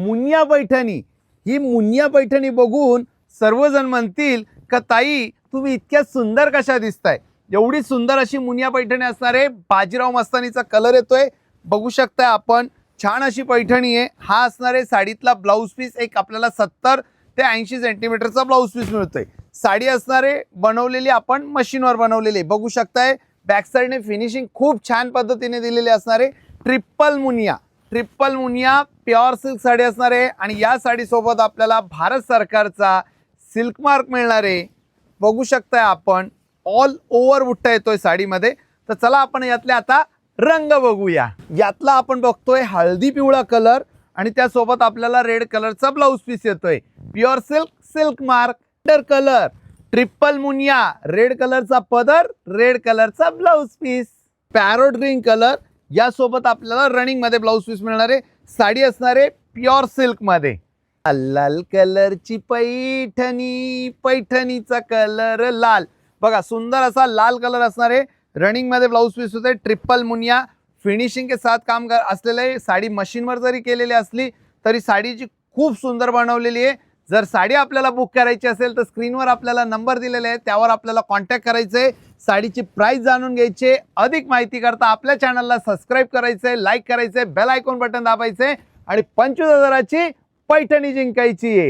मुनिया पैठणी, ही मुनिया पैठणी बघून सर्वजण म्हणतील का ताई तुम्ही इतक्या सुंदर कशा दिसताय। एवढी सुंदर अशी मुनिया पैठणी असणार आहे। बाजीराव मस्तानीचा कलर येतोय, बघू शकताय आपण। छान अशी पैठणी आहे। हा असणार आहे साडीतला ब्लाऊज पीस। एक आपल्याला 70 ते 80 सेंटीमीटरचा ब्लाऊज पीस मिळतोय। साडी असणार आहे बनवलेली आपण मशीनवर बनवलेली, बघू शकताय। बॅक साइडने फिनिशिंग खूप छान पद्धतीने दिलेली असणार आहे। Triple Muniya pure silk sari असणार आहे आणि या साडी सोबत आपल्याला भारत सरकारचा सिल्क मार्क मिळणार आहे, बघू शकताय आपण। ऑल ओव्हर बुट्टा येतोय साडीमध्ये। तर चला आपण यातले आता रंग बघूया। यातला आपण बघतोय हळदी पिवळा कलर आणि त्यासोबत आपल्याला रेड कलरचा ब्लाऊज पीस येतोय। Pure silk, silk mark colour, triple मुनिया, रेड कलरचा पदर, रेड कलरचा blouse piece, parrot green colour, यासोबत आपल्याला रनिंग मध्ये ब्लाऊज पीस मिळणार आहे। साडी असणार आहे प्युअर सिल्क मध्ये। लाल कलरची पैठणी, पैठणीचा कलर लाल, बघा सुंदर असा लाल कलर असणार आहे। रनिंग मध्ये ब्लाऊज पीस होते। ट्रिपल मुनिया फिनिशिंग के साथ काम असलेले, साडी मशीनवर जरी केलेली असली तरी साडीची खूप सुंदर बनवलेली आहे। जर साडी आपल्याला बुक करायची असेल तर स्क्रीनवर आपल्याला नंबर दिलेले आहे, त्यावर आपल्याला कॉन्टॅक्ट करायचे। साडीची प्राइस जाणून घ्यायची, अधिक माहिती करता आपल्या चॅनलला सबस्क्राइब करायचे, लाईक करायचे, बेल आयकॉन बटन दाबायचे आणि 25,000ची पैठणी जिंकायची आहे।